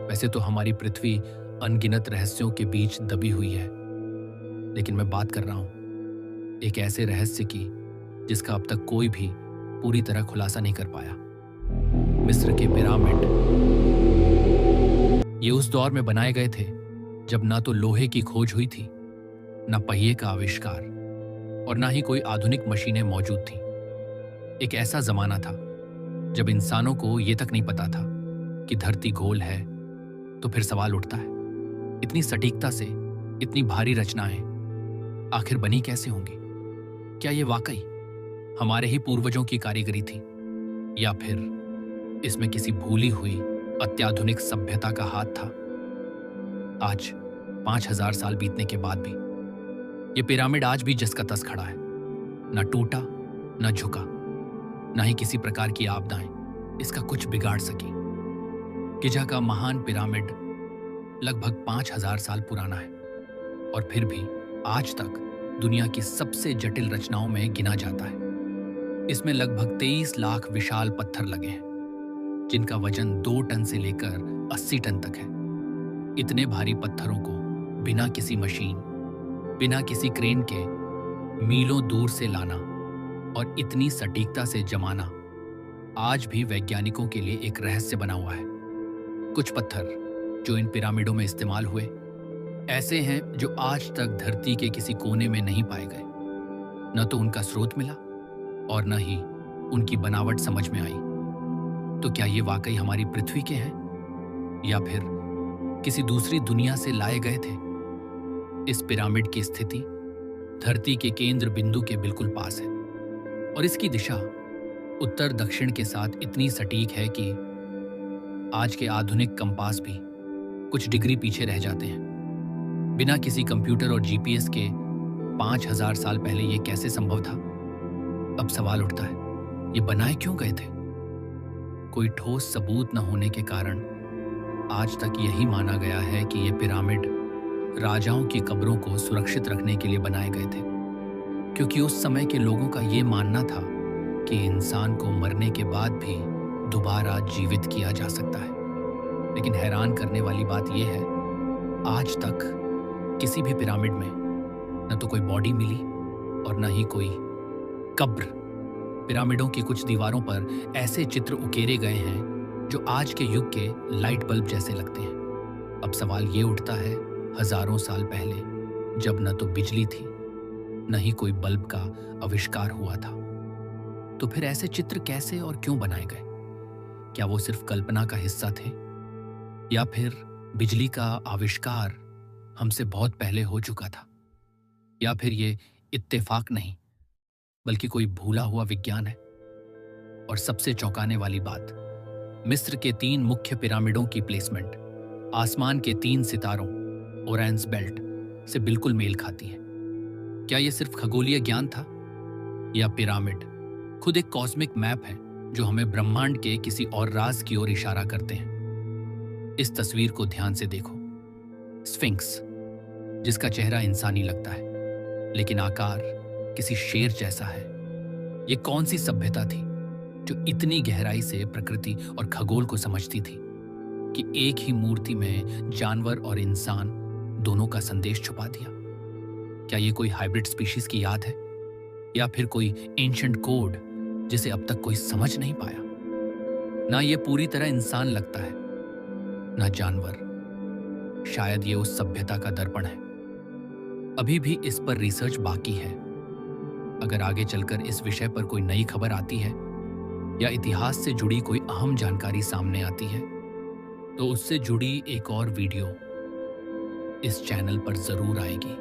वैसे तो हमारी पृथ्वी अनगिनत रहस्यों के बीच दबी हुई है, लेकिन मैं बात कर रहा हूं एक ऐसे रहस्य की जिसका अब तक कोई भी पूरी तरह खुलासा नहीं कर पाया। मिस्र के पिरामिड। ये उस दौर में बनाए गए थे जब ना तो लोहे की खोज हुई थी, ना पहिए का आविष्कार और ना ही कोई आधुनिक मशीनें मौजूद थीं। एक ऐसा जमाना था जब इंसानों को यह तक नहीं पता था कि धरती गोल है। तो फिर सवाल उठता है, इतनी सटीकता से इतनी भारी रचनाएं आखिर बनी कैसे होंगी? क्या ये वाकई हमारे ही पूर्वजों की कारीगरी थी, या फिर इसमें किसी भूली हुई अत्याधुनिक सभ्यता का हाथ था? आज 5000 साल बीतने के बाद भी ये पिरामिड आज भी जस का तस खड़ा है, ना टूटा, ना झुका, ना ही किसी प्रकार की आपदाएं इसका कुछ बिगाड़ सकी। गिजा का महान पिरामिड लगभग 5000 साल पुराना है और फिर भी आज तक दुनिया की सबसे जटिल रचनाओं में गिना जाता है। इसमें लगभग 23 लाख विशाल पत्थर लगे हैं, जिनका वजन 2 टन से लेकर 80 टन तक है। इतने भारी पत्थरों को बिना किसी मशीन, बिना किसी क्रेन के मीलों दूर से लाना और इतनी सटीकता से जमाना आज भी वैज्ञानिकों के लिए एक रहस्य बना हुआ है। कुछ पत्थर जो इन पिरामिडों में इस्तेमाल हुए ऐसे हैं जो आज तक धरती के किसी कोने में नहीं पाए गए। न तो उनका स्रोत मिला और न ही उनकी बनावट समझ में आई। तो क्या ये वाकई हमारी पृथ्वी के हैं, या फिर किसी दूसरी दुनिया से लाए गए थे? इस पिरामिड की स्थिति धरती के केंद्र बिंदु के बिल्कुल पास है और इसकी दिशा उत्तर दक्षिण के साथ इतनी सटीक है कि आज के आधुनिक कंपास भी कुछ डिग्री पीछे रह जाते हैं। बिना किसी कंप्यूटर और जीपीएस के 5000 साल पहले यह कैसे संभव था? अब सवाल उठता है, ये बनाए क्यों गए थे? कोई ठोस सबूत न होने के कारण आज तक यही माना गया है कि ये पिरामिड राजाओं की कब्रों को सुरक्षित रखने के लिए बनाए गए थे, क्योंकि उस समय के लोगों का ये मानना था कि इंसान को मरने के बाद भी दोबारा जीवित किया जा सकता है। लेकिन हैरान करने वाली बात यह है, आज तक किसी भी पिरामिड में न तो कोई बॉडी मिली और न ही कोई कब्र। पिरामिडों की कुछ दीवारों पर ऐसे चित्र उकेरे गए हैं जो आज के युग के लाइट बल्ब जैसे लगते हैं। अब सवाल ये उठता है, हजारों साल पहले जब न तो बिजली थी न ही कोई बल्ब का आविष्कार हुआ था, तो फिर ऐसे चित्र कैसे और क्यों बनाए गए? क्या वो सिर्फ कल्पना का हिस्सा थे, या फिर बिजली का आविष्कार हमसे बहुत पहले हो चुका था? या फिर ये इत्तेफाक नहीं बल्कि कोई भूला हुआ विज्ञान है? और सबसे चौंकाने वाली बात, मिस्र के 3 मुख्य पिरामिडों की प्लेसमेंट आसमान के 3 सितारों ओरेंस बेल्ट से बिल्कुल मेल खाती है। क्या यह सिर्फ खगोलीय ज्ञान था, या पिरामिड खुद एक कॉस्मिक मैप है जो हमें ब्रह्मांड के किसी और राज की ओर इशारा करते हैं? इस तस्वीर को ध्यान से देखो। स्फिंक्स, जिसका चेहरा इंसानी लगता है लेकिन आकार किसी शेर जैसा है। ये कौन सी सभ्यता थी जो इतनी गहराई से प्रकृति और खगोल को समझती थी कि एक ही मूर्ति में जानवर और इंसान दोनों का संदेश छुपा दिया? क्या ये कोई हाइब्रिड स्पीशीज की याद है, या फिर कोई एंशिएंट कोड जिसे अब तक कोई समझ नहीं पाया? ना ये पूरी तरह इंसान लगता है, ना जानवर। शायद ये उस सभ्यता का दर्पण है। अभी भी इस पर रिसर्च बाकी है। अगर आगे चलकर इस विषय पर कोई नई खबर आती है या इतिहास से जुड़ी कोई अहम जानकारी सामने आती है, तो उससे जुड़ी एक और वीडियो इस चैनल पर जरूर आएगी।